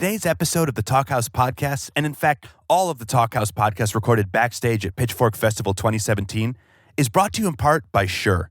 Today's episode of the Talkhouse Podcast, and in fact, all of the Talkhouse Podcasts recorded backstage at Pitchfork Festival 2017, is brought to you in part by Shure.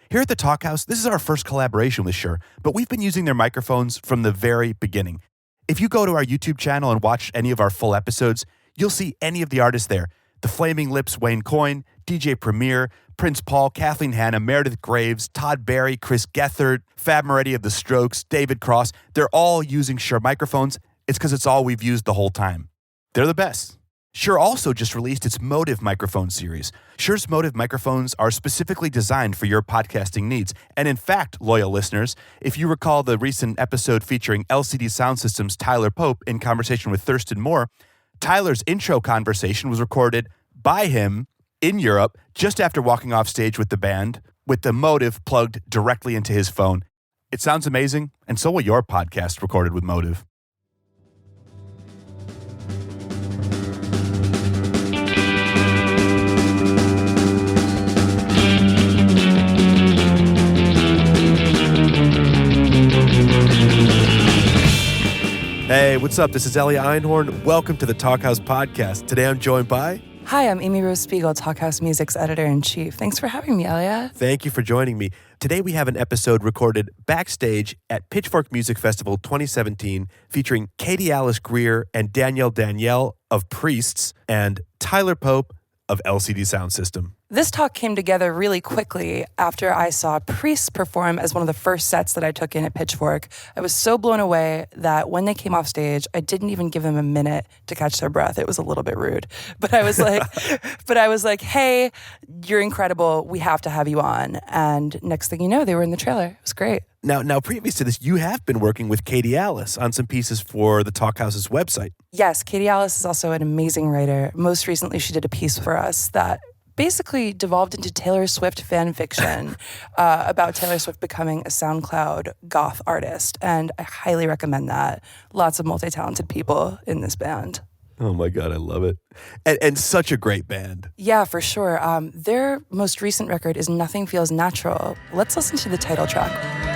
Here at the Talkhouse, this is our first collaboration with Shure, but we've been using their microphones from the very beginning. If you go to our YouTube channel and watch any of our full episodes, you'll see any of the artists there. The Flaming Lips, Wayne Coyne, DJ Premier, Prince Paul, Kathleen Hanna, Meredith Graves, Todd Barry, Chris Gethard, Fab Moretti of The Strokes, David Cross. They're all using Shure microphones. It's because it's all we've used the whole time. They're the best. Shure also just released its Motive microphone series. Shure's Motive microphones are specifically designed for your podcasting needs. And in fact, loyal listeners, if you recall the recent episode featuring LCD Soundsystem's Tyler Pope in conversation with Thurston Moore, Tyler's intro conversation was recorded by him in Europe just after walking off stage with the band, with the Motive plugged directly into his phone. It sounds amazing, and so will your podcast recorded with Motive. Hey, what's up? This is Elia Einhorn. Welcome to the Talkhouse Podcast. Today I'm joined by... Hi, I'm Amy Rose Spiegel, Talkhouse Music's editor-in-chief. Thanks for having me, Elia. Thank you for joining me. Today we have an episode recorded backstage at Pitchfork Music Festival 2017 featuring Katie Alice Greer and Daniele of Priests and Tyler Pope of LCD Soundsystem. This talk came together really quickly after I saw Priests perform as one of the first sets that I took in at Pitchfork. I was so blown away that when they came off stage, I didn't even give them a minute to catch their breath. It was a little bit rude. But I was like, hey, you're incredible. We have to have you on. And next thing you know, they were in the trailer. It was great. Now, previous to this, you have been working with Katie Alice on some pieces for the Talkhouse's website. Yes, Katie Alice is also an amazing writer. Most recently, she did a piece for us that basically devolved into Taylor Swift fan fiction about Taylor Swift becoming a SoundCloud goth artist. And I highly recommend that. Lots of multi-talented people in this band. Oh my God, I love it. And such a great band. Yeah, for sure. Their most recent record is Nothing Feels Natural. Let's listen to the title track.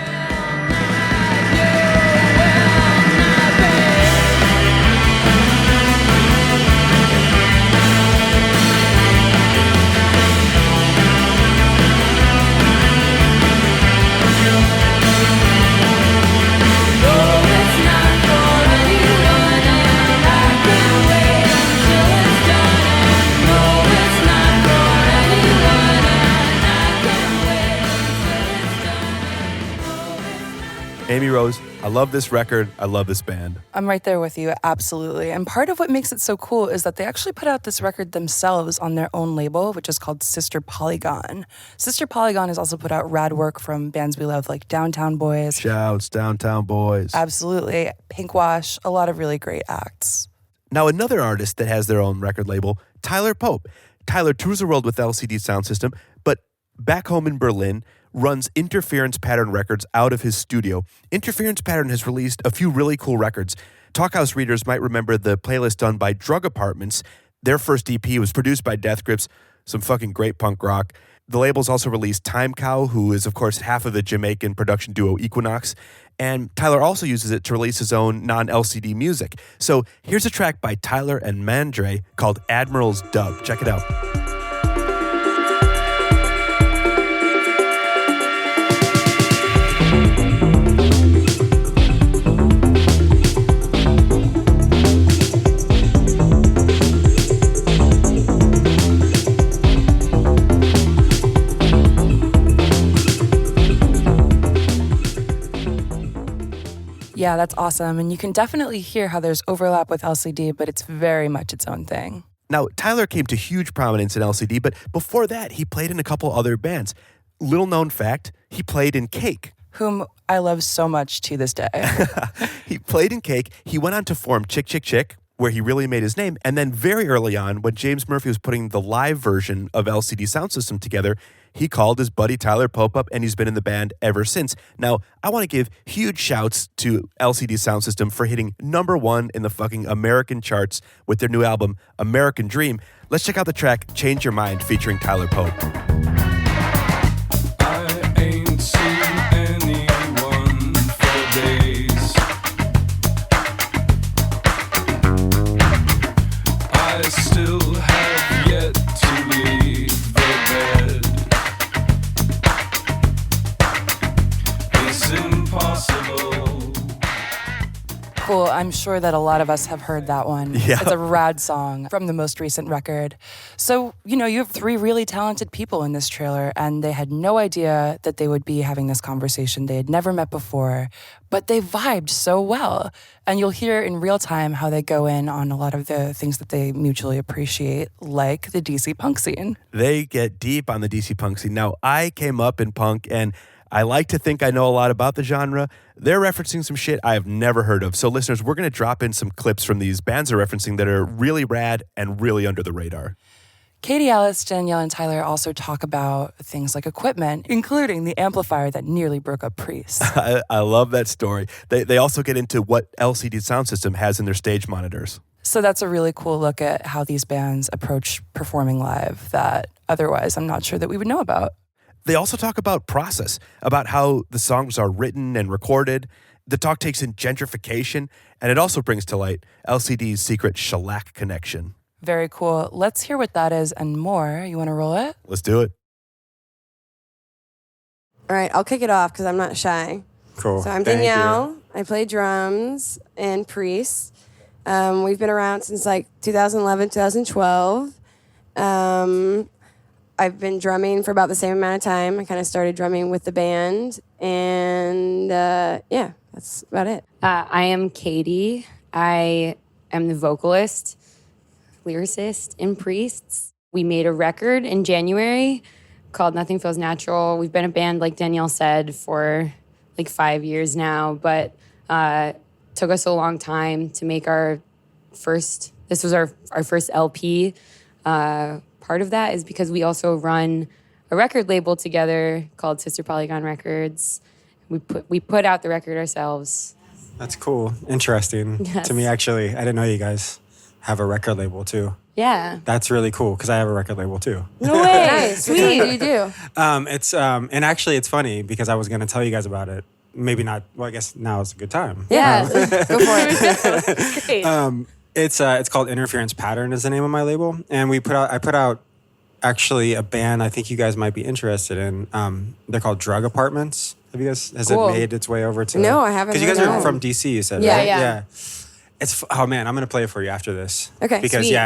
Amy Rose, I love this record. I love this band. I'm right there with you, absolutely. And part of what makes it so cool is that they actually put out this record themselves on their own label, which is called Sister Polygon. Sister Polygon has also put out rad work from bands we love like Downtown Boys. Shouts, Downtown Boys. Absolutely. Pinkwash, a lot of really great acts. Now, another artist that has their own record label, Tyler Pope. Tyler tours the world with LCD Soundsystem, but back home in Berlin, runs Interference Pattern Records out of his studio. Interference Pattern has released a few really cool records. Talkhouse readers might remember the playlist done by Drug Apartments. Their first EP was produced by Death Grips, some fucking great punk rock. The label's also released Time Cow, who is, of course, half of the Jamaican production duo Equinox. And Tyler also uses it to release his own non-LCD music. So here's a track by Tyler and Mandre called Admiral's Dub. Check it out. Yeah, that's awesome. And you can definitely hear how there's overlap with LCD, but it's very much its own thing. Now, Tyler came to huge prominence in LCD, but before that, he played in a couple other bands. Little known fact, he played in Cake. Whom I love so much to this day. He played in Cake. He went on to form Chick Chick Chick, where he really made his name. And then very early on, when James Murphy was putting the live version of LCD Soundsystem together, he called his buddy Tyler Pope up, and he's been in the band ever since. Now, I want to give huge shouts to LCD Soundsystem for hitting #1 in the fucking American charts with their new album, American Dream. Let's check out the track Change Your Mind featuring Tyler Pope. I ain't seen anyone for days. Cool. I'm sure that a lot of us have heard that one. Yeah. It's a rad song from the most recent record. So, you have 3 really talented people in this trailer, and they had no idea that they would be having this conversation. They had never met before, but they vibed so well. And you'll hear in real time how they go in on a lot of the things that they mutually appreciate, like the DC punk scene. They get deep on the DC punk scene. Now, I came up in punk, and I like to think I know a lot about the genre. They're referencing some shit I have never heard of. So listeners, we're going to drop in some clips from these bands they're referencing that are really rad and really under the radar. Katie, Alice, Danielle, and Tyler also talk about things like equipment, including the amplifier that nearly broke up Priest. I love that story. They also get into what LCD Soundsystem has in their stage monitors. So that's a really cool look at how these bands approach performing live that otherwise I'm not sure that we would know about. They also talk about process, about how the songs are written and recorded. The talk takes in gentrification, and it also brings to light LCD's secret shellac connection. Very cool. Let's hear what that is and more. You want to roll it? Let's do it. All right, I'll kick it off because I'm not shy. Cool. So I'm Thank Danielle. you. I play drums in Priest. We've been around since like 2011, 2012. I've been drumming for about the same amount of time. I kind of started drumming with the band, and yeah, that's about it. I am Katie. I am the vocalist, lyricist in Priests. We made a record in January called Nothing Feels Natural. We've been a band, like Danielle said, for like 5 years now, but took us a long time to make our first, this was our first LP. Part of that is because we also run a record label together called Sister Polygon Records. We put out the record ourselves. That's cool. Interesting Yes. to me, actually. I didn't know you guys have a record label, too. Yeah. That's really cool, because I have a record label, too. No way. Nice. What do you do? And actually, it's funny, because I was going to tell you guys about it. Maybe not. Well, I guess now is a good time. Yeah. Go for it. It's great. It's called Interference Pattern is the name of my label. And I put out actually a band I think you guys might be interested in. They're called Drug Apartments. Has Cool. it made its way over to? No, I haven't Because you guys heard are of it. from DC, you said, Yeah, right? yeah. Oh man, I'm gonna play it for you after this. Okay, Because sweet.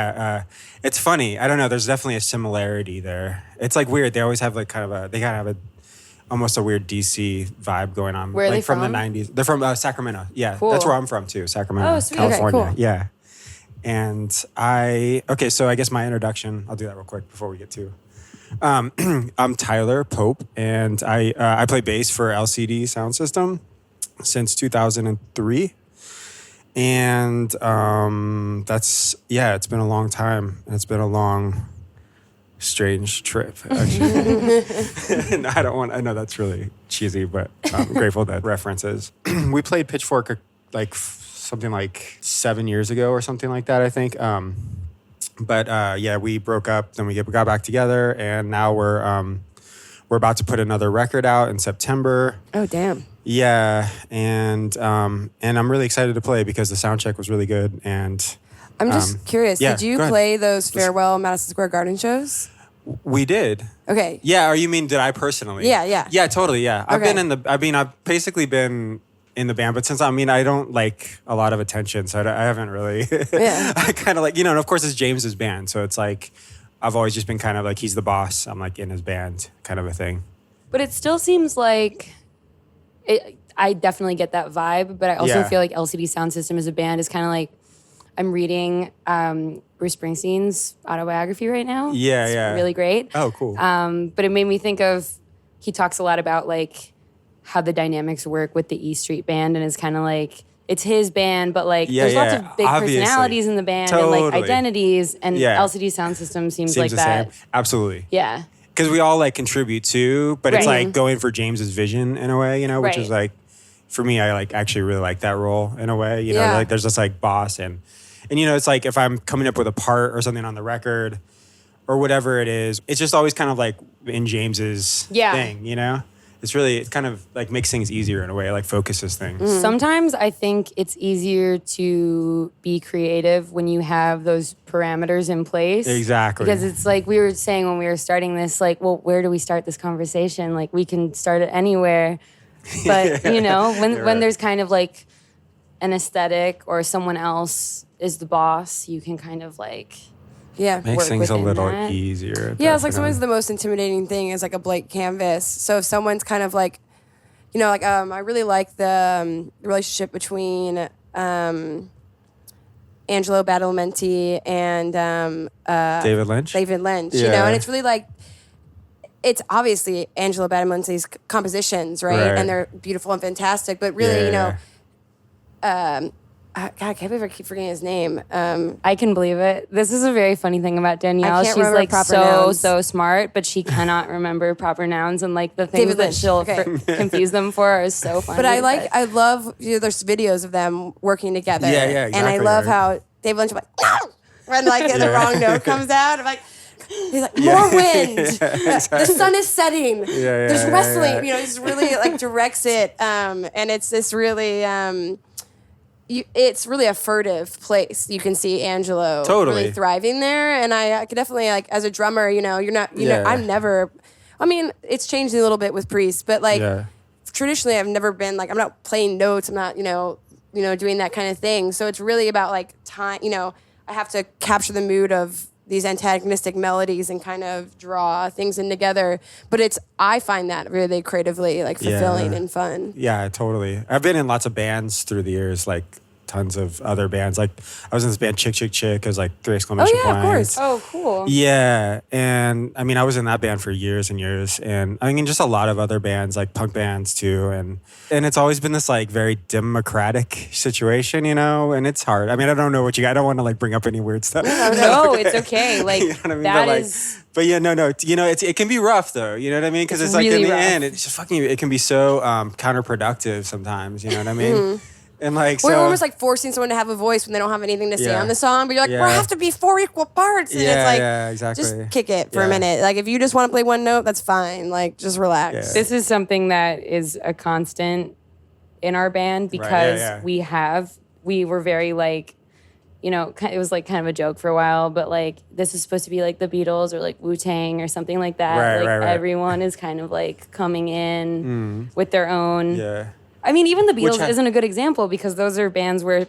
it's funny. I don't know. There's definitely a similarity there. It's like weird. They always have like they gotta have almost a weird DC vibe going on. Where are like they from? the 90s. They're from Sacramento. Yeah, Cool. that's where I'm from too. Sacramento, Oh, sweet. Okay, California. cool. Yeah. And so I guess my introduction. I'll do that real quick before we get to. I'm Tyler Pope, and I play bass for LCD Soundsystem since 2003. And it's been a long time. And it's been a long, strange trip, actually. And I know that's really cheesy, but I'm grateful that references. We played Pitchfork something like 7 years ago or something like that, I think. But we broke up, then we got back together, and now we're about to put another record out in September. Oh, damn. Yeah, and I'm really excited to play because the sound check was really good. And I'm just curious. yeah, Did you go ahead. play those farewell Madison Square Garden shows? we did. Okay. Yeah, or you mean did I personally? Yeah. Yeah, totally. Yeah, I've Okay. been I've basically been in the band, but since I don't like a lot of attention, so I haven't really. Yeah. I kind of like and of course it's James's band, so it's like I've always just been kind of like he's the boss. I'm like in his band, kind of a thing. But it still seems like I definitely get that vibe, but I also Yeah. feel like LCD Soundsystem as a band is kind of like I'm reading Bruce Springsteen's autobiography right now. Yeah, it's yeah. really great. Oh, cool. But it made me think of he talks a lot about like how the dynamics work with the E Street Band, and it's kind of like it's his band, but like Yeah, there's lots yeah, of big obviously. personalities in the band and like Totally. identities, and Yeah. LCD Soundsystem seems like the that. same. Absolutely. Yeah. Because we all like contribute too, but it's Right. like going for James's vision in a way, which Right. is like, for me, I like actually really like that role in a way, Yeah. like there's this like boss and it's like if I'm coming up with a part or something on the record or whatever it is, it's just always kind of like in James's Yeah. thing, it kind of like makes things easier in a way, like focuses things. Mm. Sometimes I think it's easier to be creative when you have those parameters in place. Exactly. Because it's like we were saying when we were starting this, like, well, where do we start this conversation? Like, we can start it anywhere. But, when right. there's kind of like an aesthetic or someone else is the boss, you can kind of like Yeah. Makes work things a within little that. easier. Yeah, it's like definitely. sometimes the most intimidating thing is like a blank canvas. So if someone's kind of like, you know, like I really like the relationship between Angelo Badalamenti and David Lynch. David Lynch, you know, Yeah. and it's really like, it's obviously Angelo Badalamenti's compositions, right? Right. And they're beautiful and fantastic, but really, Yeah, you know, yeah. God, I can't believe I keep forgetting his name. I can believe it. This is a very funny thing about Danielle. I can't She's remember like proper so nouns. so smart, but she cannot remember proper nouns, and like the things David that Lynch, she'll okay. confuse them for are so funny. But I love, you know, there's videos of them working together. Yeah, yeah, And I exactly, love right. how David Lynch is like, no! When like the Yeah. wrong note comes out. I'm like, he's like, more wind. The sun is setting. There's yeah, wrestling. yeah. You know, he's really like directs it. And it's this really, it's really a furtive place. You can see Angelo Totally. really thriving there. And I could definitely, like, as a drummer, you know, you're not, you know, Yeah. I'm never, I mean, it's changed a little bit with Priest, but like, Yeah. traditionally I've never been like, I'm not playing notes. I'm not, you know, doing that kind of thing. So it's really about like time, you know, I have to capture the mood of these antagonistic melodies and kind of draw things in together. But I find that really creatively like fulfilling and fun. Yeah, totally. I've been in lots of bands through the years, like tons of other bands. Like I was in this band Chick Chick Chick. It was like 3 exclamation Oh, yeah, of points. course. oh, cool. Yeah, and I mean, I was in that band for years and years, and I mean, just a lot of other bands, like punk bands too, and it's always been this like very democratic situation, you know, and it's hard. I mean, I don't know what I don't want to like bring up any weird stuff. No, it's okay. Like You know what I mean? that But, like, is- but yeah, no, you know, it can be rough though. You know what I mean? Because it's like really in the rough. end, it's just fucking. It can be so counterproductive sometimes. You know what I mean? And like, We're so almost like forcing someone to have a voice when they don't have anything to say Yeah. on the song, but you're like, Yeah. we have to be 4 equal parts. And it's like, exactly. just kick it for a Yeah. minute. Like if you just want to play one note, that's fine. Like just relax. Yeah. this is something that is a constant in our band because yeah. we were very like, you know, it was like kind of a joke for a while, but like this is supposed to be like the Beatles or like Wu-Tang or something like that. Right, like right. everyone is kind of like coming in with their own. Yeah. I mean, even the Which Beatles isn't a good example because those are bands where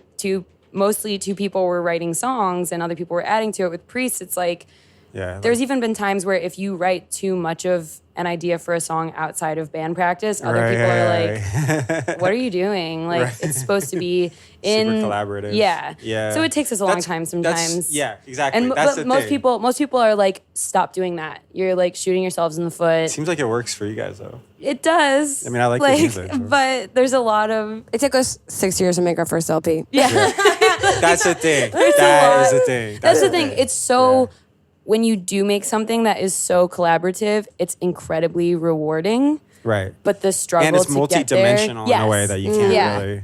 mostly two people were writing songs and other people were adding to it. With Priest, it's like Yeah. there's even been times where if you write too much of an idea for a song outside of band practice, other Right, people yeah, are like, "What are you doing? Like Right. it's supposed to be in Super collaborative. Yeah, Yeah. So it takes us a long That's- time that's- sometimes. yeah, exactly. And That's but the most thing. people are like, "Stop doing that. You're like shooting yourselves in the foot." Seems like it works for you guys though. It does. I mean, I like the music, so. but there's a lot of It took us 6 years to make our first LP. That's the thing. There's a That is lot. the thing. That's the thing. It's so Yeah. when you do make something that is so collaborative, it's incredibly rewarding. Right. But the struggle And it's to get there, multi-dimensional in a way yes. that you can't Yeah. really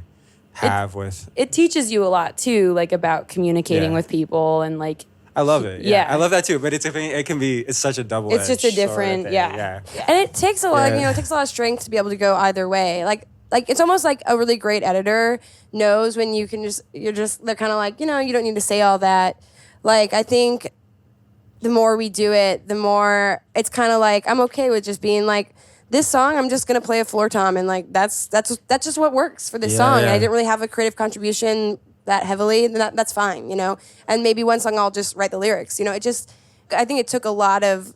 have with. It teaches you a lot too, like about communicating Yeah. with people and like I love it. Yeah. I love that too. But it's such a double. it's just a different, yeah. And it takes a lot, Yeah. you know, it takes a lot of strength to be able to go either way. Like it's almost like a really great editor knows when you can they're kind of like, you know, you don't need to say all that. Like I think the more we do it, the more it's kind of like I'm okay with just being like, this song I'm just gonna play a floor tom and like that's just what works for this Yeah, song. yeah. And I didn't really have a creative contribution that heavily, then that's fine, you know. And maybe one song I'll just write the lyrics, you know. I think it took a lot of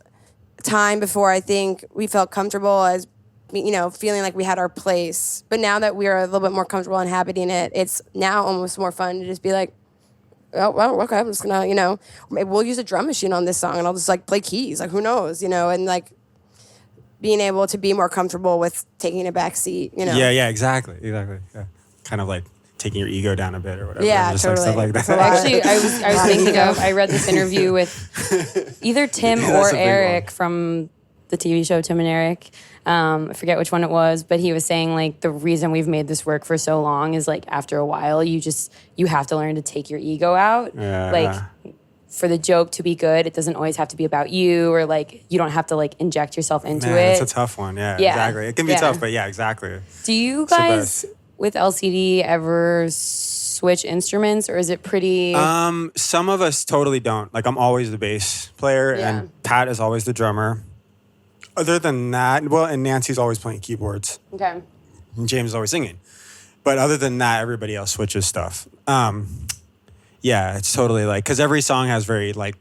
time before I think we felt comfortable as, you know, feeling like we had our place. But now that we're a little bit more comfortable inhabiting it, it's now almost more fun to just be like, oh, well, okay, I'm just gonna, you know, maybe we'll use a drum machine on this song and I'll just like play keys, like who knows, you know, and like being able to be more comfortable with taking a back seat, you know. Yeah. Exactly. Yeah. Kind of like taking your ego down a bit or whatever. Yeah, just totally. Like stuff like that. Actually, I was thinking of. I read this interview with either Tim That's or a big Eric one. from the TV show Tim and Eric. I forget which one it was, but he was saying like the reason we've made this work for so long is like after a while you have to learn to take your ego out. Yeah. Like for the joke to be good, it doesn't always have to be about you, or like you don't have to like inject yourself into Man, it. it's a tough one. Yeah, Yeah. exactly. It can be Yeah. tough, but yeah, exactly. Do you the guys best. with LCD ever switch instruments, or is it pretty? Some of us totally don't. Like I'm always the bass player, Yeah. and Pat is always the drummer. Other than that, well, and Nancy's always playing keyboards, Okay. and James is always singing. But other than that, everybody else switches stuff. Yeah, it's totally like, because every song has very like,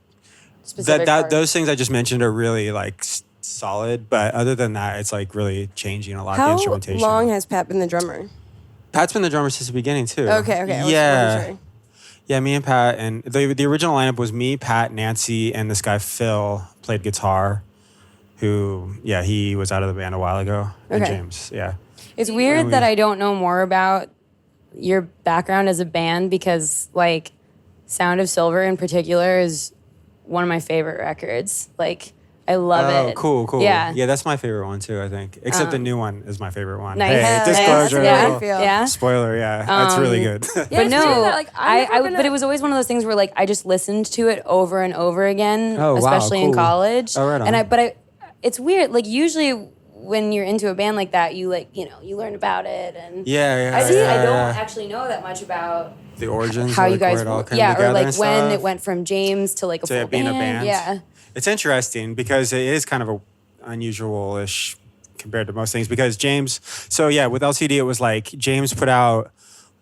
Specific parts. those things I just mentioned are really like solid. But other than that, it's like really changing a lot of the How instrumentation. long has Pat been the drummer? Pat's been the drummer since the beginning too. Okay. Yeah. Sure. Yeah, me and Pat, and the original lineup was me, Pat, Nancy, and this guy Phil played guitar, who, yeah, he was out of the band a while ago. And Okay. James, yeah. It's weird we- that I don't know more about your background as a band because, like, Sound of Silver in particular is one of my favorite records. Like, I love it. Cool. Yeah. Yeah, that's my favorite one too, I think. Except the new one is my favorite one. Nice. Hey, Nice. disclosure. That's little I feel. Yeah. Spoiler, yeah. That's really good. Yeah, But it's no, weird that, like, but it was always one of those things where like I just listened to it over and over again, Oh, wow, especially in cool. college. Oh, right on. And it's weird. Like usually when you're into a band like that, you like you learn about it and Yeah. I don't actually know that much about The origins. how of, you like, where guys it all came or together like and when stuff. it went from James to like a To full being band. a band. Yeah. It's interesting because it is kind of a unusual-ish compared to most things because James, so yeah, with LCD it was like James put out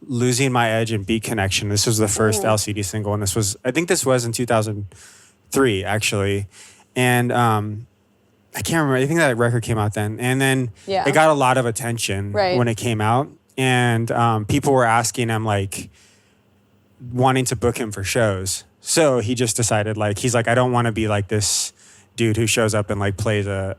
Losing My Edge and Beat Connection. This was the first LCD single, and I think this was in 2003 actually. And I can't remember, I think that record came out then. And then Yeah. it got a lot of attention Right. when it came out. And people were asking him like wanting to book him for shows. So he just decided like, he's like, I don't want to be like this dude who shows up and like plays a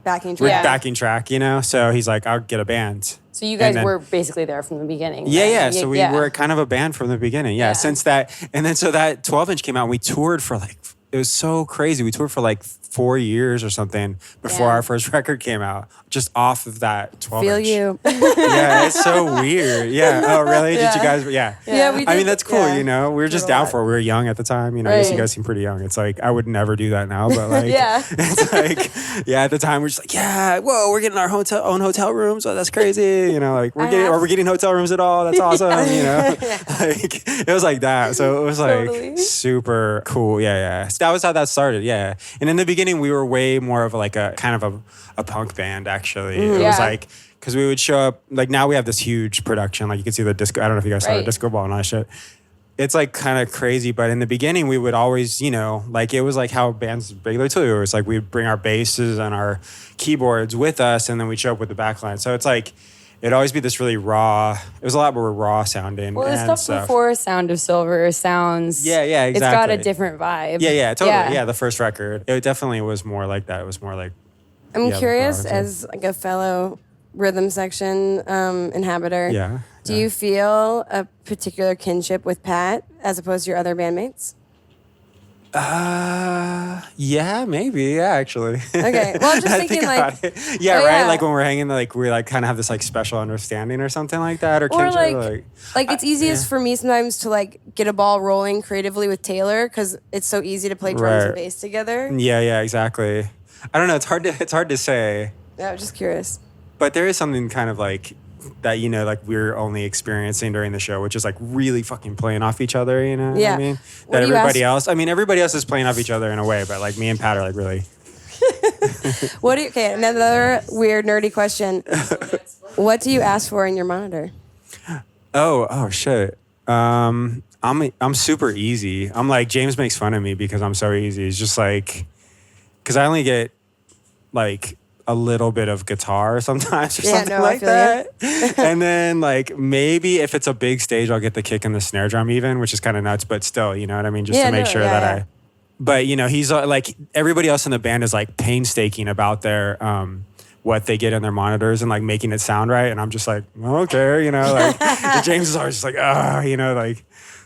Backing track. Yeah. backing track, you know? So he's like, I'll get a band. So you guys And then- were basically there from the beginning. Yeah, right? yeah. So we were kind of a band from the beginning. Yeah, Yeah. since that. And then so that 12-inch came out and we toured for like, it was so crazy. We toured for like 4 years or something before Yeah. our first record came out, just off of that 12-inch. Feel you. Yeah, it's so weird. Yeah. Oh, really? Did you guys? Yeah. Yeah, we I mean, did- that's cool, yeah. you know? We were just Did a down lot. for it. We were young at the time. You know, I guess you Right. guys seem pretty young. It's like, I would never do that now, but like, Yeah. it's like, yeah, at the time, we're just like, yeah, whoa, we're getting our own hotel rooms. Oh, that's crazy. You know, like, we're getting hotel rooms at all. That's awesome. You know, like, it was like that. So it was like Totally. super cool. Yeah. So that was how that started. Yeah. And in the beginning, we were way more of like a kind of a punk band, actually. It was Yeah. like, because we would show up, like now we have this huge production. Like you can see the disco, I don't know if you guys saw the Right. disco ball and all that shit. It's like kind of crazy, but in the beginning we would always, you know, like it was like how bands regularly do. It was like we'd bring our basses and our keyboards with us and then we'd show up with the backline. So it's like, it'd always be this really raw, it was a lot more raw sounding. Well, the and stuff before Sound of Silver sounds. Yeah, It's got a exactly. different vibe. Yeah, totally. Yeah, the first record. It definitely was more like that. It was more like, I'm Yeah, curious, the as like a fellow rhythm section inhabitor. yeah. Do you feel a particular kinship with Pat as opposed to your other bandmates? Yeah, maybe. Yeah, actually. Okay. Well, I'm just I thinking, think like- about it. Yeah, Oh, right. yeah. Like when we're hanging, like we like kind of have this like special understanding or something like that, or Or kinship, like it's easiest for me sometimes to like get a ball rolling creatively with Taylor because it's so easy to play drums and Right. bass together. Yeah, exactly. I don't know. It's hard to say, Yeah, I'm just curious. but there is something kind of like that, you know, like we're only experiencing during the show, which is like really fucking playing off each other. You know what Yeah. I mean? What That do you everybody ask- else. I mean, everybody else is playing off each other in a way, but like me and Pat are like really. Okay, another weird nerdy question. What do you ask for in your monitor? Oh shit. I'm super easy. I'm like, James makes fun of me because I'm so easy. It's just like, because I only get like a little bit of guitar sometimes or Yeah, something no, I like feel that. And then like maybe if it's a big stage, I'll get the kick and the snare drum even, which is kind of nuts, but still, you know what I mean? Just Yeah, to make no, sure yeah, that yeah. but you know, he's like, everybody else in the band is like painstaking about their, what they get in their monitors and like making it sound right. And I'm just like, okay, you know, like and James is always just like, you know, like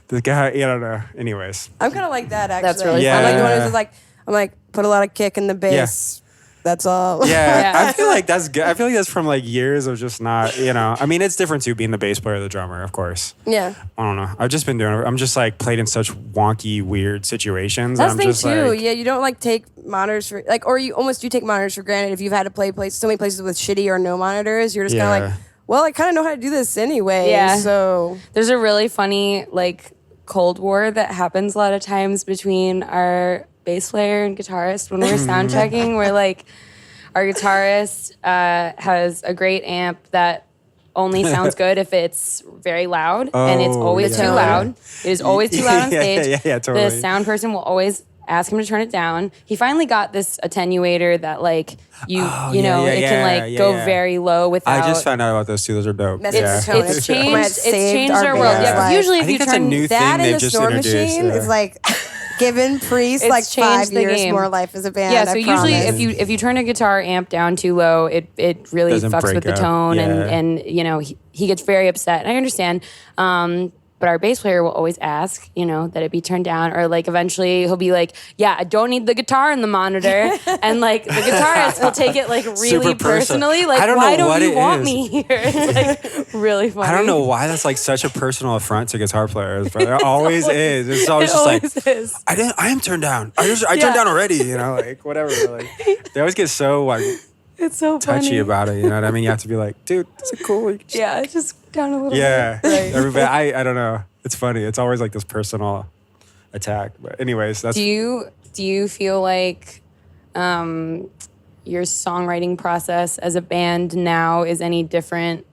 the guy, I don't know. Anyways. I'm kind of like that actually. That's really I'm like the one fun. who's just like, I'm like, put a lot of kick in the bass. That's all. Yeah, Yeah. I feel like that's good. I feel like that's from like years of just not, you know. I mean, it's different too, being the bass player or the drummer, of course. Yeah. I don't know. I've just been doing it. I'm just like played in such wonky, weird situations. That's I'm the thing just too. like, Yeah, you don't like take monitors for like, or you almost do take monitors for granted if you've had to play so many places with shitty or no monitors. You're just kind of Yeah. like, well, I kind of know how to do this anyway. Yeah. So There's a really funny like Cold War that happens a lot of times between our bass player and guitarist when we're sound checking. Where like our guitarist has a great amp that only sounds good if it's very loud, and it's always too loud. It is always too loud on stage. Yeah, totally. The sound person will always ask him to turn it down. He finally got this attenuator that like it can go very low without. I just found out about those too. Those are dope. It's changed our world. Yeah, Like, usually if I think you that's a turn new that thing and they've the just snort introduced. machine is like giving Priest It's like changed 5 the years game. more life as a band. Yeah, so I usually promise. if you turn a guitar amp down too low, it really Doesn't fucks with break the up. tone, Yeah. and he gets very upset. And I understand. But our bass player will always ask, that it be turned down, or like eventually he'll be like, "Yeah, I don't need the guitar in the monitor," and like the guitarist will take it like really Super personal. personally, like, I don't "Why know what don't you it want is. me here?" It's like really funny. I don't know why that's like such a personal affront to guitar players, but it always is. It's always It just always like, is. I am turned down. I turned down already, like whatever. Like they always get so like It's so touchy funny. about it. You know what I mean? You have to be like, dude, is it cool? You can just- Yeah, just down a little Yeah. bit. Right. Everybody, I don't know. It's funny. It's always like this personal attack. But anyways, that's Do you feel like your songwriting process as a band now is any different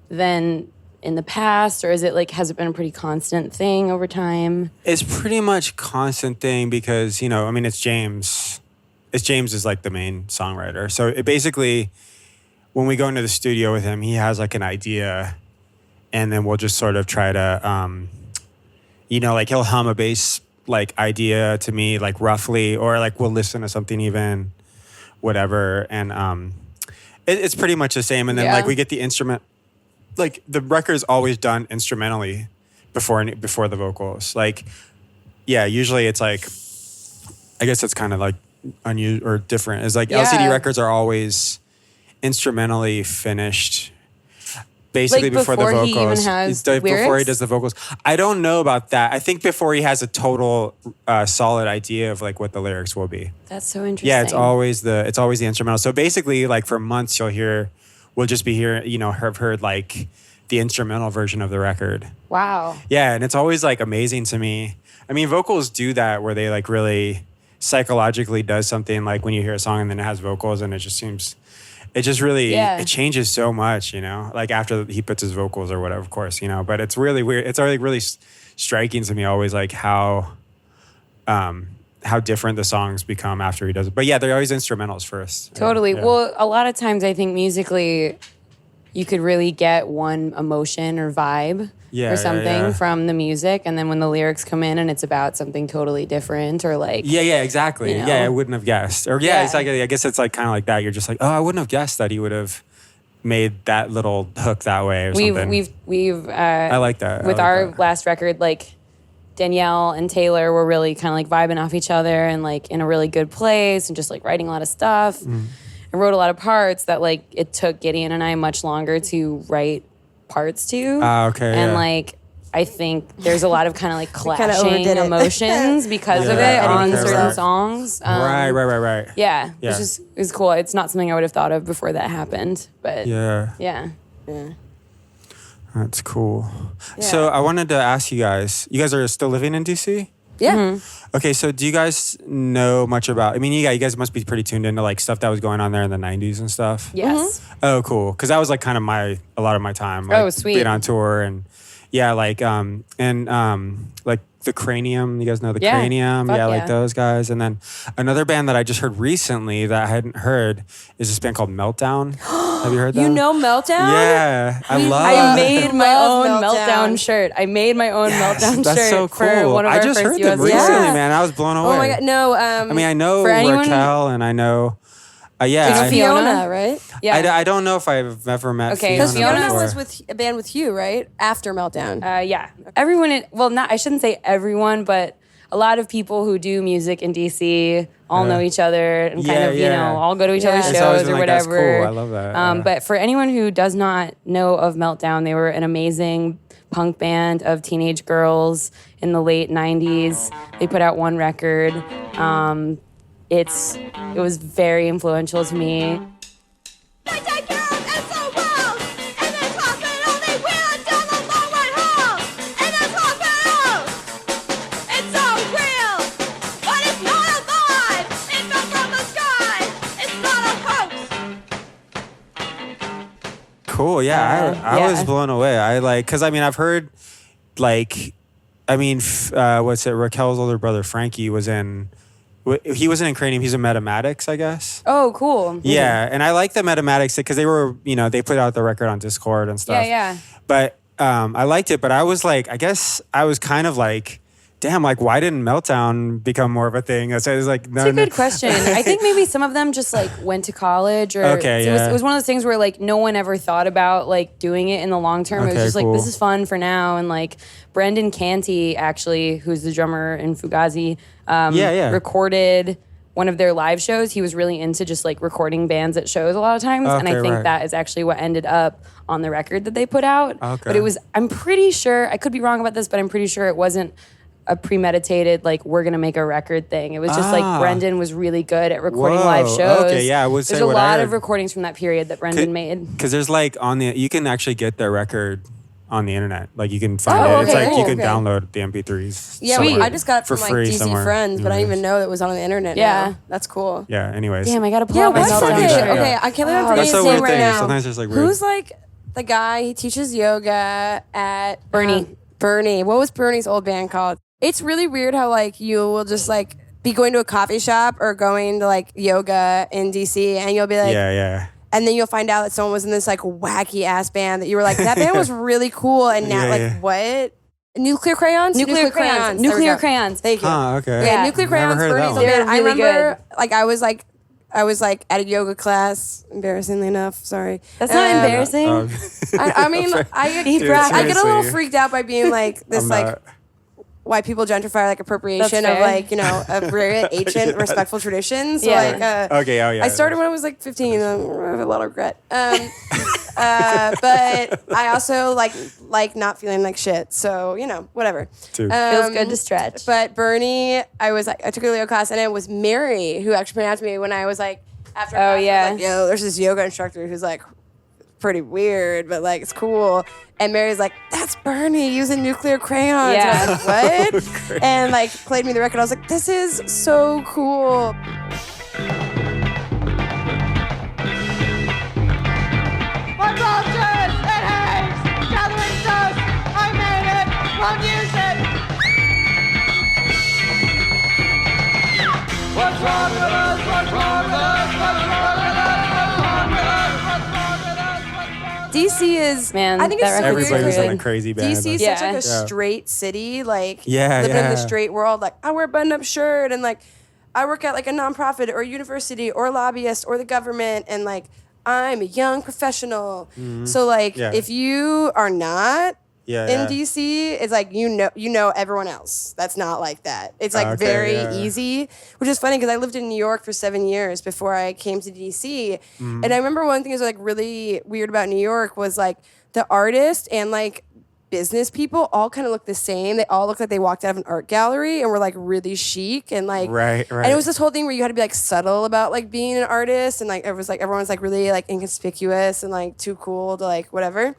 than in the past, or is it like, has it been a pretty constant thing over time? It's pretty much constant thing because, it's James. James is like the main songwriter. So it basically, when we go into the studio with him, he has like an idea, and then we'll just sort of try to, like he'll hum a bass like idea to me, like roughly, or like we'll listen to something even, whatever. And it's pretty much the same. And then like we get the instrument, like the record's always done instrumentally before the vocals. Like, yeah, usually it's like, I guess it's kind of like unusual or different. It's like LCD records are always instrumentally finished. Basically Like before the before vocals. he even has Before he lyrics? does the vocals. I don't know about that. I think before he has a total solid idea of like what the lyrics will be. That's so interesting. Yeah, it's always the instrumental. So basically, like for months, we'll just be hearing, have heard like the instrumental version of the record. Wow. Yeah, and it's always like amazing to me. I mean, vocals do that where they like really psychologically does something, like when you hear a song and then it has vocals and it just really it changes so much, like after he puts his vocals or whatever, of course, but it's really weird. It's already really striking to me always, like how different the songs become after he does it. But yeah, they're always instrumentals first. Totally. Yeah. Well, a lot of times I think musically you could really get one emotion or vibe or something from the music, and then when the lyrics come in and it's about something totally different, or like exactly. Yeah, I wouldn't have guessed. Or it's like, I guess it's like kind of like that. You're just like, oh, I wouldn't have guessed that he would have made that little hook that way or something. We've I like that. with our last record, like Danielle and Taylor were really kind of like vibing off each other and like in a really good place and just like writing a lot of stuff and wrote a lot of parts that like it took Gideon and I much longer to write parts to. Okay. And like I think there's a lot of kind of like clashing overdid it. emotions because of it Yeah, on okay, certain right. songs. Right. Yeah, Yeah. it's cool. It's not something I would have thought of before that happened, but yeah. That's cool. So I wanted to ask you guys are still living in DC? Yeah. Mm-hmm. Okay, so do you guys know much about, you guys must be pretty tuned into like stuff that was going on there in the 90s and stuff? Yes. Oh, cool. Because that was like kind of a lot of my time. Like, sweet. Being on tour and like the Cranium. You guys know the Cranium? Fuck Like yeah. those guys. And then another band that I just heard recently that I hadn't heard is this band called Meltdown. Have you heard that? You know Meltdown? Yeah, I love. I made my love own Meltdown. meltdown shirt. I made my own meltdown That's shirt so cool. for one of I our just first heard them US recently, Yeah. man. I was blown away. Oh my God. No. I know For anyone- Raquel and I know. It's Fiona, Fiona? right? Yeah. I don't know if I've ever met Okay, Because Fiona Fiona before. was with a band with you, right? After Meltdown. Yeah. Everyone, I shouldn't say everyone, but a lot of people who do music in DC all know each other and kind of, all go to each other's It's always shows been or like, that's whatever. cool. I love that. But for anyone who does not know of Meltdown, they were an amazing punk band of teenage girls in the late 90s. They put out one record. It was very influential to me. They take care of SOL in this hospital. They wheel it down the long white hall in this hospital. It's so real, but it's not alive. It fell from the sky. It's not a hoax. cool. Yeah, I was blown away. Because I've heard, what's it? Raquel's older brother Frankie was in. He wasn't in Cranium. He's in Metamatics, I guess. Oh, cool. Yeah, and I like the Metamatics because they were, they put out the record on Discord and stuff. Yeah. But I liked it. But I was like, I guess I was kind of like, damn, like, why didn't Meltdown become more of a thing? So it was like, That's a good question. I think maybe some of them just like went to college, or it was one of those things where like no one ever thought about like doing it in the long term. It was just like, this is fun for now. And like Brendan Canty, actually, who's the drummer in Fugazi, recorded one of their live shows. He was really into just like recording bands at shows a lot of times. And I think that is actually what ended up on the record that they put out. But it was, I'm pretty sure, I could be wrong about this, but I'm pretty sure it wasn't a premeditated, like, we're going to make a record thing. It was just like Brendan was really good at recording live shows. Okay, yeah, I would say there's a lot of recordings from that period that Brendan made. Because there's like you can actually get their record on the internet. Like you can find it. It's like you can download the MP3s. Yeah, I just got it from like DC somewhere. friends, but I didn't even know that it was on the internet. Yeah. Now. That's cool. Yeah, anyways. Damn, I got to pull out myself. Okay, I can't believe I'm That's a weird right thing. now. Sometimes there's like weird. Who's like the guy, he teaches yoga at Bernie. Bernie. What was Bernie's old band called? It's really weird how like you will just like be going to a coffee shop or going to like yoga in DC and you'll be like, and then you'll find out that someone was in this like wacky ass band that you were like, that band was really cool, and now what? Nuclear Crayons? Nuclear Crayons. Thank you. Okay. Yeah, Nuclear Crayons. Bernie's old band. I remember like I was like at a yoga class, embarrassingly enough. Sorry. That's not embarrassing. I get a little freaked out by being like this white people gentrify like appropriation of like, a very ancient respectful tradition. So I started when I was like 15. I have a lot of regret. But I also like not feeling like shit. So, whatever. Feels good to stretch. But Bernie, I took a Leo class, and it was Mary who actually pointed out to me when I was like, after class, I was like, yo, there's this yoga instructor who's like pretty weird, but like it's cool. And Mary's like, that's Bernie using Nuclear Crayons. Yeah. And I was like, what? And like played me the record. I was like, this is so cool. My vultures and hags, gathering dust. I made it. Won't use it. What's wrong with us? What's wrong with us? What's wrong with us? What's wrong with us? What's wrong with us? DC is, man, I think it's so weird. Everybody's in a crazy band. DC is such like a straight city, like living in the straight world. Like I wear a button-up shirt, and like I work at like a nonprofit or a university or a lobbyist or the government, and like I'm a young professional. So like if you are not in DC, it's like you know everyone else that's not like that. It's like very easy, which is funny because I lived in New York for 7 years before I came to DC. And I remember one thing that was like really weird about New York was like the artists and like business people all kind of look the same. They all look like they walked out of an art gallery and were like really chic and like right. And it was this whole thing where you had to be like subtle about like being an artist, and like it was like everyone's like really like inconspicuous and like too cool to like whatever.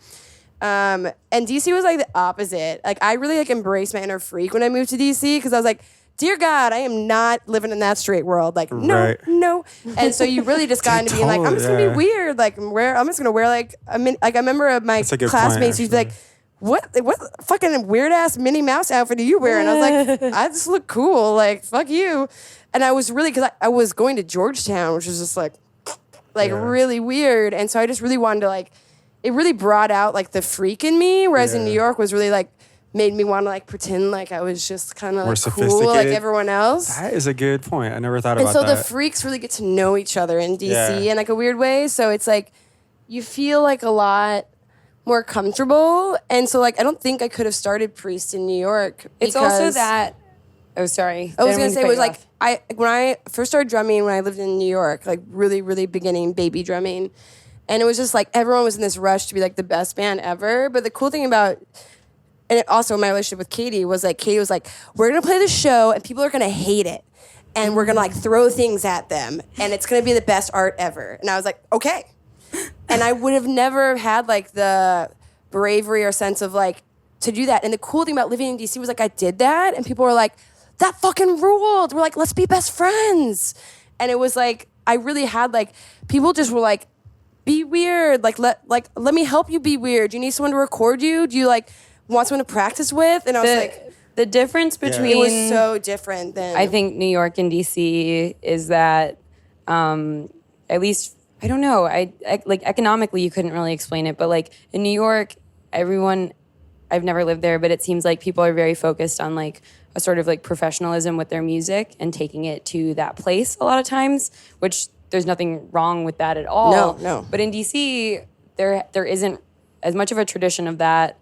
And DC was like the opposite. Like I really like embraced my inner freak when I moved to DC because I was like, dear God, I am not living in that straight world. Like no. And so you really just got into being like, I'm just gonna be weird. Like I'm just gonna wear like like I remember my classmates used to be like, what fucking weird ass Minnie Mouse outfit are you wearing? I was like, I just look cool. Like fuck you. And I was really, because I was going to Georgetown, which was just like really weird. And so I just really wanted to like. It really brought out like the freak in me, whereas in New York was really like made me want to like pretend like I was just kind of like cool like everyone else. That is a good point. I never thought about that. And so the freaks really get to know each other in DC in like a weird way. So it's like you feel like a lot more comfortable. And so like I don't think I could have started Priest in New York. It's also that. Oh, sorry. I was gonna say it was like when I first started drumming when I lived in New York, like really really beginning baby drumming. And it was just like everyone was in this rush to be like the best band ever. But the cool thing about, and it also my relationship with Katie was like, we're going to play the show and people are going to hate it. And we're going to like throw things at them. And it's going to be the best art ever. And I was like, okay. And I would have never had like the bravery or sense of like to do that. And the cool thing about living in DC was like I did that. And people were like, that fucking ruled. We're like, let's be best friends. And it was like, I really had like, people just were like, be weird. Like let me help you be weird. Do you need someone to record you? Do you like want someone to practice with? And I was like, the difference between it was so different than I think New York and DC is that at least I don't know. I like economically you couldn't really explain it, but like in New York, everyone I've never lived there, but it seems like people are very focused on like a sort of like professionalism with their music and taking it to that place a lot of times, which there's nothing wrong with that at all. No. But in DC, there isn't as much of a tradition of that.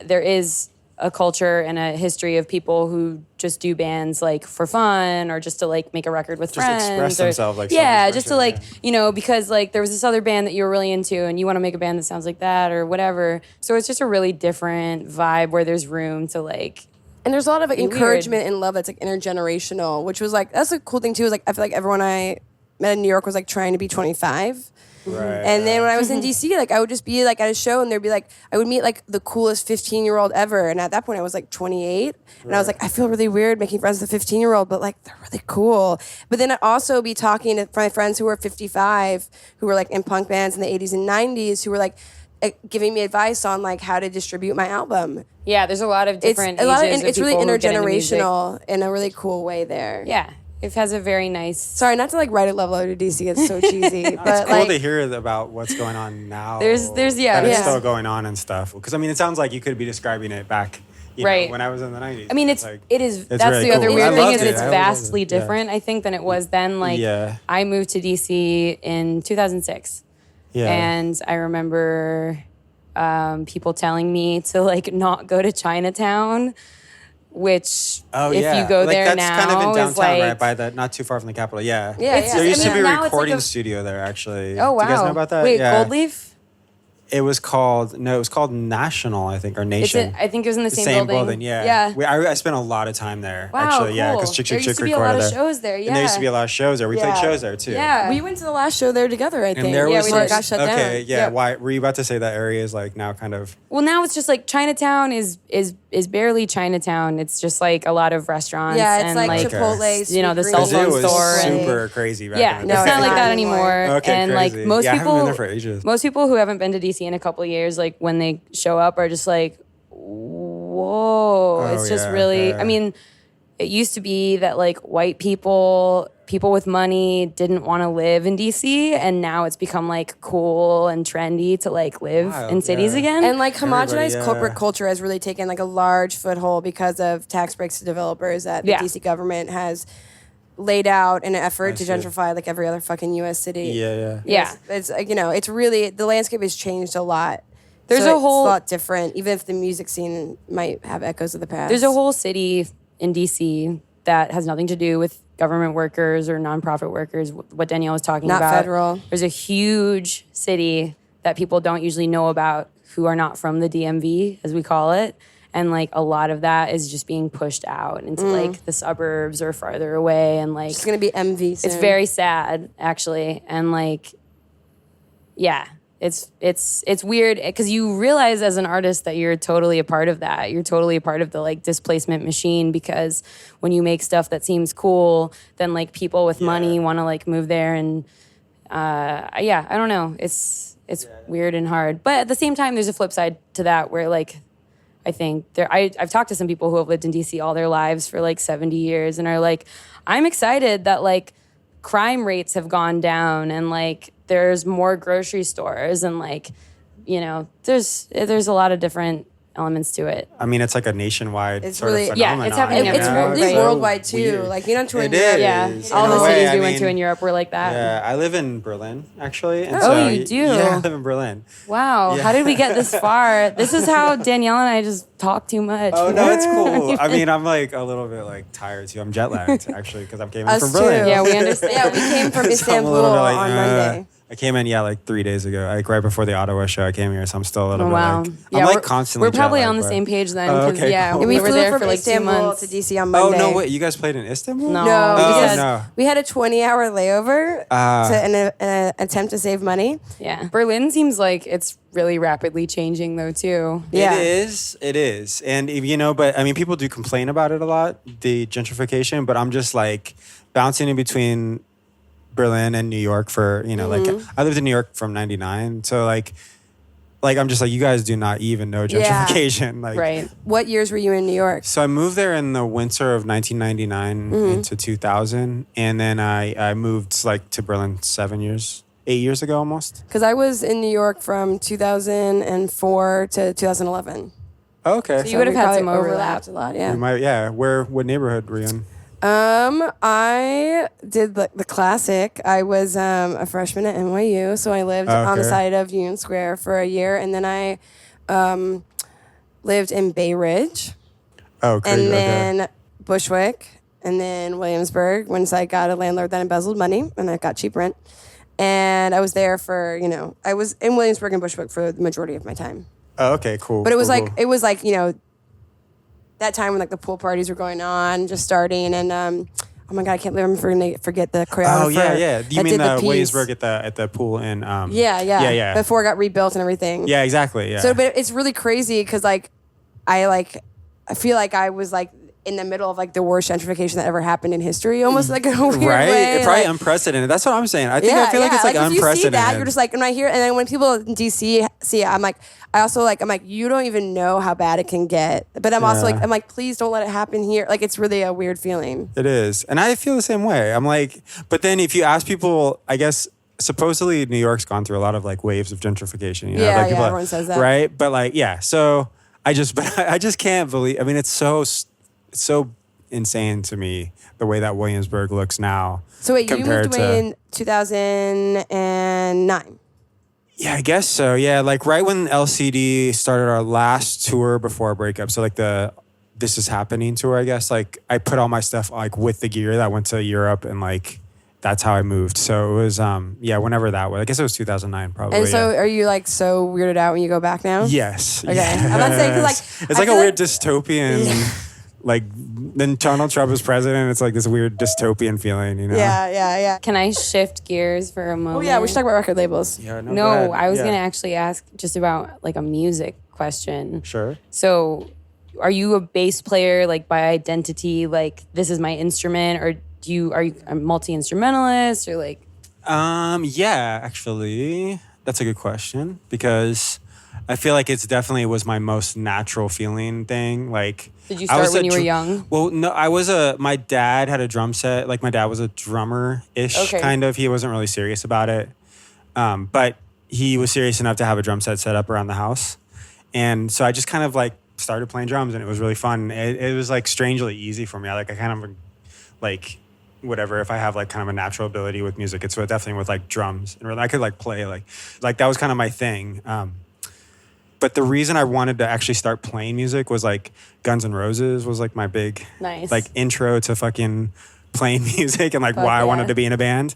There is a culture and a history of people who just do bands like for fun or just to like make a record with Just friends. express or, themselves, like yeah, just to self-expression, like, you know, because like there was this other band that you were really into and you want to make a band that sounds like that or whatever. So it's just a really different vibe where there's room to like. And there's a lot of like, Weird. encouragement and love that's like intergenerational, which was like that's a cool thing too. Is like I feel like everyone I met in New York was like trying to be 25. Right. And then when I was in DC, like I would just be like at a show and there'd be like I would meet like the coolest 15-year-old ever. And at that point I was like 28. And I was like, I feel really weird making friends with a 15-year-old, but like they're really cool. But then I'd also be talking to my friends who were 55, who were like in punk bands in the 80s and 90s, who were like giving me advice on like how to distribute my album. Yeah, there's a lot of different It's really people who get into music. intergenerational in a really cool way there. Yeah, it has a very nice. Sorry, not to like write a love letter to DC. It's so cheesy, but It's cool like to hear about what's going on now. There's that it's yeah. still going on and stuff. Because I mean, it sounds like you could be describing it back, you Right. know, when I was in the 90s. I mean, like, it is. it's That's really the other cool. weird I thing loved is it. it's I loved vastly it. Yeah. different, I think, than it was then. Like, Yeah. I moved to DC in 2006, Yeah. and I remember people telling me to like not go to Chinatown, which Oh if yeah, you go like, there that's now kind of in is downtown, like right by the not too far from the Capitol. Yeah, Yeah, It's yeah. just- There used I to mean, be a now it's like recording a- studio there, actually. Oh wow! Do you guys know about that? Wait, yeah. Gold Leaf? It was called National, I think, or It's Nation. I think it was in the same building. Yeah. Yeah. I spent a lot of time there. Wow, actually, yeah, cool. because Chick There Chick used Chick to be a lot recorded of there. shows there. Yeah. And there used to be a lot of shows there. We Yeah. played shows there too. Yeah. we went to the last show there together. I think. And there Yeah, was we before it did. got shut down. Okay, yeah. Yep. Why were you about to say that area is like now kind of? Well, now it's just like Chinatown is barely Chinatown. It's just like a lot of restaurants. Yeah, it's and like like Chipotle, you know, the Sweet cell Because Green. it phone was store. and- super crazy back yeah, in it's the No, day. not like that anymore. anymore. Okay, and like crazy. most Yeah, I people, haven't been there for ages. most people who haven't been to DC in a couple of years, like when they show up, are just like, whoa! Oh, it's just yeah, really. yeah. I mean, it used to be that like white people with money didn't want to live in DC, and now it's become like cool and trendy to like live Wild, in cities yeah. again. And like homogenized Everybody, yeah. corporate culture has really taken like a large foothold because of tax breaks to developers that the Yeah. DC government has laid out in an effort to see. gentrify like every other fucking U.S. city. Yeah. yeah. It's you know, it's really the landscape has changed a lot. There's So a it's whole- lot different, even if the music scene might have echoes of the past. There's a whole city in DC that has nothing to do with government workers or nonprofit workers, what Danielle was talking Not about. federal. There's a huge city that people don't usually know about who are not from the DMV, as we call it. And like a lot of that is just being pushed out into like the suburbs or farther away. And like, It's gonna be MV soon. it's very sad actually. And like, yeah, it's weird because you realize as an artist that you're totally a part of that. You're totally a part of the like displacement machine because when you make stuff that seems cool, then like people with money want to like move there. And yeah, I don't know. It's weird and hard. But at the same time, there's a flip side to that where like, I think I've talked to some people who have lived in DC all their lives for like 70 years and are like, I'm excited that like crime rates have gone down and like there's more grocery stores and like, you know, there's a lot of different elements to it. I mean, it's like a nationwide It's sort really- of yeah, phenomenon. it's happening you It's everywhere, know? really right? worldwide too. Weird. Like you don't tour in It Europe. is. Yeah, In all a the way, cities I we went mean, to in Europe were like that. Yeah, I live in Berlin, actually. And Oh, so, you do? Yeah, I live in Berlin. Wow, Yeah. how did we get this far? This is how Danielle and I just talk too much. Oh, no, it's cool. I mean, I'm like a little bit like tired too. I'm jet lagged, actually, because I came in Us from too. Berlin. Yeah, we understand. Yeah, we came from So I'm a Istanbul little bit like, on Monday. I came in, like 3 days ago, like right before the Ottawa show. I came here, so I'm still a little Oh, bit wow. like, Yeah, I'm like we're constantly We're probably jet-lagged, on the but- same page then, Oh, because okay, yeah, cool. And we we were flew there from for like 2 Istanbul months. to DC on Oh, Monday. no, wait, you guys played in Istanbul? No. No, because no. we had a 20-hour layover in an attempt to save money. Yeah, Berlin seems like it's really rapidly changing though too. Yeah. It is. And, you know, but I mean, people do complain about it a lot, the gentrification, but I'm just like bouncing in between Berlin and New York for, like I lived in New York from 99. So like I'm just like, you guys do not even know gentrification. Like, Right. What years were you in New York? So I moved there in the winter of 1999 into 2000. And then I moved like to Berlin 8 years ago almost. Because I was in New York from 2004 to 2011. Oh, okay. So you would have we had probably some overlap. overlapped a lot, yeah. What neighborhood were you in? I did the classic. I was a freshman at NYU, so I lived on the side of Union Square for a year, and then I lived in Bay Ridge, Oh, crazy. and then Bushwick, and then Williamsburg. Once I got a landlord that embezzled money, and I got cheap rent, and I was there for I was in Williamsburg and Bushwick for the majority of my time. Oh, okay, cool. But it was cool, like that time when like the pool parties were going on, just starting, and oh my god, I can't believe I'm going to forget the choreographer. Oh yeah. You that mean did the piece. Williamsburg at the pool in Yeah. Before it got rebuilt and everything. Yeah, exactly. Yeah. So, but it's really crazy because I feel like I was like in the middle of like the worst gentrification that ever happened in history, almost like in a weird right? way. Probably like, unprecedented. That's what I'm saying. I feel like it's like if unprecedented. you see that, you're just like, and I hear, and then when people in DC see it, I'm like, you don't even know how bad it can get. But I'm also like, please don't let it happen here. Like, it's really a weird feeling. It is. And I feel the same way. I'm like, but then if you ask people, I guess, supposedly New York's gone through a lot of like waves of gentrification. You know? Yeah, like people everyone says that. Right? But like, yeah. So I just can't believe, I mean, it's so insane to me the way that Williamsburg looks now. So wait, you compared moved away in 2009. Yeah, I guess so. Yeah, like right when LCD started our last tour before our breakup. So like the This Is Happening tour, I guess. Like I put all my stuff like with the gear that went to Europe, and like that's how I moved. So it was whenever that was. I guess it was 2009 probably. And so are you like so weirded out when you go back now? Yes. Okay. Yes. I'm not saying 'cause, like, it's I like a feel weird dystopian. Like then Donald Trump was president. It's like this weird dystopian feeling, you know? Yeah. Can I shift gears for a moment? Oh yeah, we should talk about record labels. Yeah. No, go ahead. I was Yeah. going to actually ask just about like a music question. Sure. So are you a bass player like by identity, like this is my instrument, or are you a multi-instrumentalist or like? Yeah, actually, that's a good question because I feel like it's definitely was my most natural feeling thing. Like, Did you start when you were young? Well, no, my dad had a drum set. Like my dad was a drummer-ish Okay. kind of. He wasn't really serious about it. But he was serious enough to have a drum set up around the house. And so I just kind of like started playing drums, and it was really fun. It was like strangely easy for me. I kind of like whatever, if I have like kind of a natural ability with music, it's definitely with like drums. And I could like play like that was kind of my thing. But the reason I wanted to actually start playing music was like Guns N' Roses was like my big Nice. like intro to fucking playing music and like Fuck why I yeah. wanted to be in a band.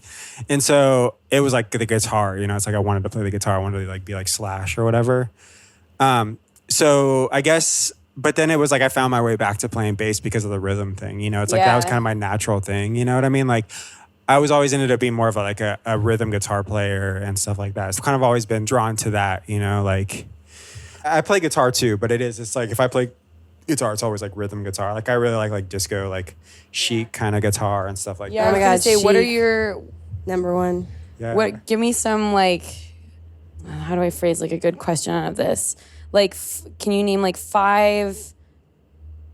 And so it was like the guitar, it's like I wanted to play the guitar. I wanted to like be like Slash or whatever. So I guess, but then it was like I found my way back to playing bass because of the rhythm thing. It's like that was Yeah. kind of my natural thing. You know what I mean? Like I was always ended up being more of a rhythm guitar player and stuff like that. So kind of always been drawn to that, like I play guitar too, but it's like if I play guitar, it's always like rhythm guitar. Like I really like disco, like chic kind of guitar and stuff like Yeah, Oh I my was gonna God, say, what are chic. your Number one. that. Yeah. give me some like, how do I phrase like a good question out of this? Like, can you name like 5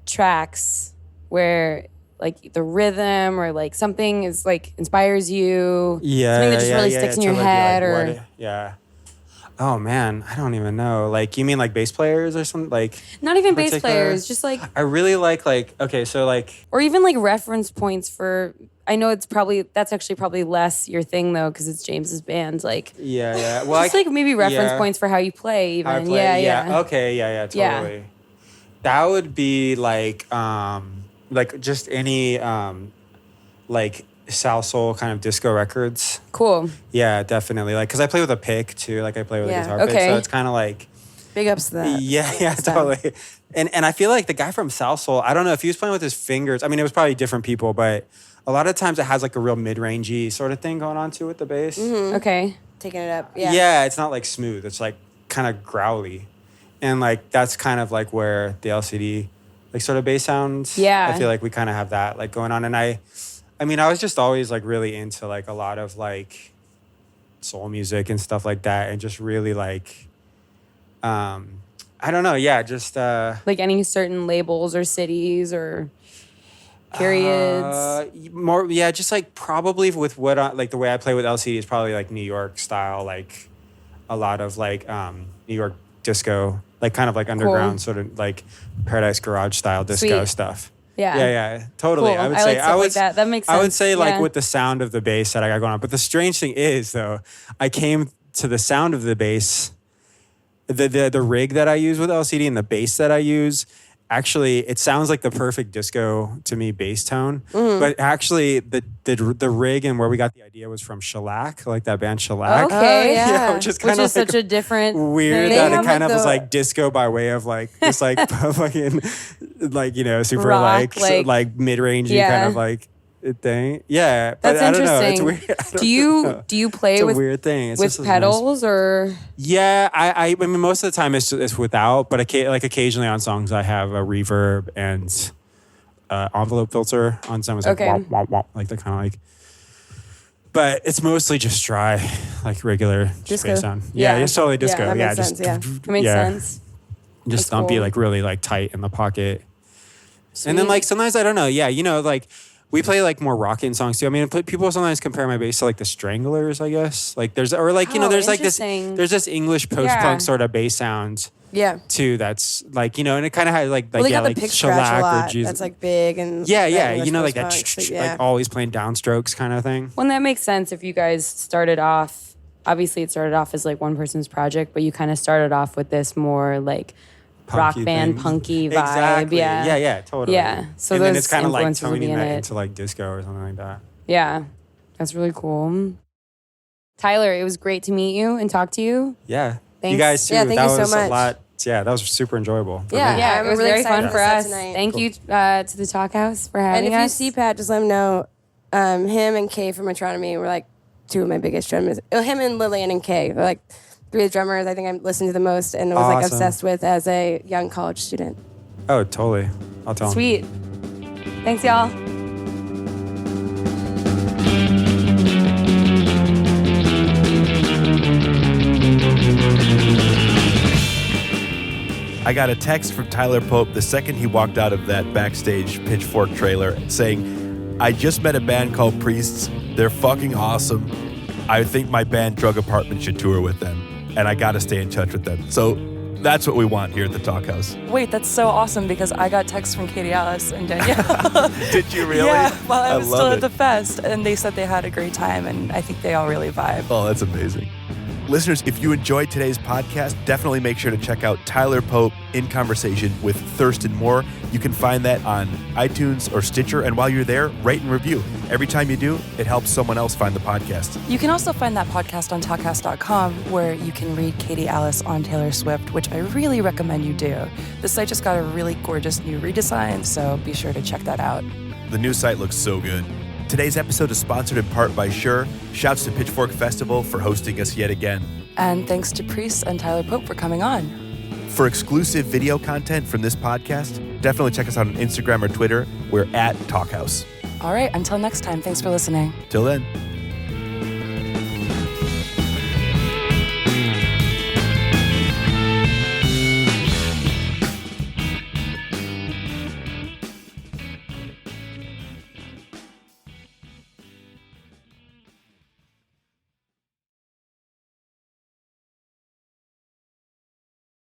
tracks where like the rhythm or like something is like inspires you? Yeah, something that just really sticks in your totally be head, like, or what- yeah. Oh man, I don't even know. Like you mean like bass players or something? Like not even bass particular- players, just like, I really like okay, so like or even like reference points for. I know that's actually probably less your thing though, because it's James's band. Like, yeah. Well, just like maybe reference points for how you play, even. how I play. Yeah. Okay, yeah, totally. That would be like just any like Salsoul kind of disco records. Cool. Yeah, definitely. Like, cause I play with a pick too. Like I play with Yeah. a guitar pick, Okay. so it's kind of like. Big ups to that. Yeah, totally. And I feel like the guy from Salsoul, I don't know if he was playing with his fingers. I mean, it was probably different people, but a lot of times it has like a real mid-rangey sort of thing going on too with the bass. Okay. Taking it up. Yeah. Yeah, it's not like smooth. It's like kind of growly. And like that's kind of like where the LCD like sort of bass sounds. Yeah. I feel like we kind of have that like going on. And I I mean, I was just always like really into like a lot of like soul music and stuff like that, and just really like, I don't know, yeah, just Like any certain labels or cities or periods? more, yeah, just like probably with what like the way I play with LCD is probably like New York style, like a lot of like New York disco, like kind of like underground sort of like Paradise Garage style disco Sweet. stuff. Yeah. Yeah, totally. Cool. I would I say like stuff like that. That makes I would sense. say like Yeah. with the sound of the bass that I got going on. But the strange thing is though, I came to the sound of the bass, the rig that I use with LCD and the bass that I use. Actually, it sounds like the perfect disco to me bass tone. But actually, the rig and where we got the idea was from Shellac, like that band Shellac. Okay. Oh, yeah. Which is kind of such a different weird thing. that have, it kind like, of was the- like disco by way of like just like fucking like, you know, super Rock, like mid-rangey yeah. kind of like thing. Yeah, but That's I don't know. It's interesting. weird. I don't Do you know. do you play It's a with weird thing. It's with just a nice- pedals or? Yeah, I mean most of the time it's without, but like occasionally on songs I have a reverb and envelope filter on some. It's like Okay. womp, womp, womp, like the kind of like. But it's mostly just dry, like regular Disco. bass sound. Yeah, it's totally disco. that makes just sense, yeah. That makes sense. Just That's thumpy, cool. like really like tight in the pocket. And then Sweet. like sometimes I don't know. Yeah, you know, like we play like more rockin' songs too. I mean, people sometimes compare my bass to like the Stranglers, I guess. Like there's or like you know Oh, there's like this interesting. there's this English post punk Yeah. sort of bass sound Yeah. too. That's like you know, and it kind of has like Well, they yeah got like the pick scratch a Shellac or lot. Jesus. That's like big and yeah, that English you know, like that post-punk, so, yeah. like always playing downstrokes kind of thing. Well, that makes sense if you guys started off. Obviously, it started off as like one person's project, but you kind of started off with this more like rock Punky band, thing. punky vibe. Exactly. Yeah. Yeah, totally. Yeah. So and then those it's kind of like influences will be toning in that it. into like disco or something like that. Yeah. That's really cool. Tyler, it was great to meet you and talk to you. Yeah. You Thanks. guys too. Yeah, thank that you so was much. a lot. Yeah, that was super enjoyable. for Yeah. me. Yeah, I'm it was really very excited fun for for the set us. tonight. Thank Cool. you to the Talkhouse for And having if you us. see Pat, just let him know. Him and Kay from Metronomy were like two of my biggest drummers. Him and Lillian and Kay were like three of the drummers I think I listened to the most and was like Awesome. obsessed with as a young college student. Oh, totally. I'll tell him. Sweet. Thanks, y'all. I got a text from Tyler Pope the second he walked out of that backstage Pitchfork trailer saying, I just met a band called Priests. They're fucking awesome. I think my band Drug Apartment should tour with them, and I got to stay in touch with them. So that's what we want here at the Talkhouse. Wait, that's so awesome because I got texts from Katie Alice and Danielle. Did you really? Yeah, while I was love still it. at the fest, and they said they had a great time, and I think they all really vibe. Oh, that's amazing. Listeners, if you enjoyed today's podcast, definitely make sure to check out Tyler Pope in conversation with Thurston Moore. You can find that on iTunes or Stitcher, and while you're there, rate and review. Every time you do, it helps someone else find the podcast. You can also find that podcast on Talkhouse.com, where you can read Katie Alice on Taylor Swift, which I really recommend you do. The site just got a really gorgeous new redesign, so be sure to check that out. The new site looks so good. Today's episode is sponsored in part by Shure. Shouts to Pitchfork Festival for hosting us yet again. And thanks to Priest and Tyler Pope for coming on. For exclusive video content from this podcast, definitely check us out on Instagram or Twitter. We're at Talkhouse. All right, until next time, thanks for listening. Till then.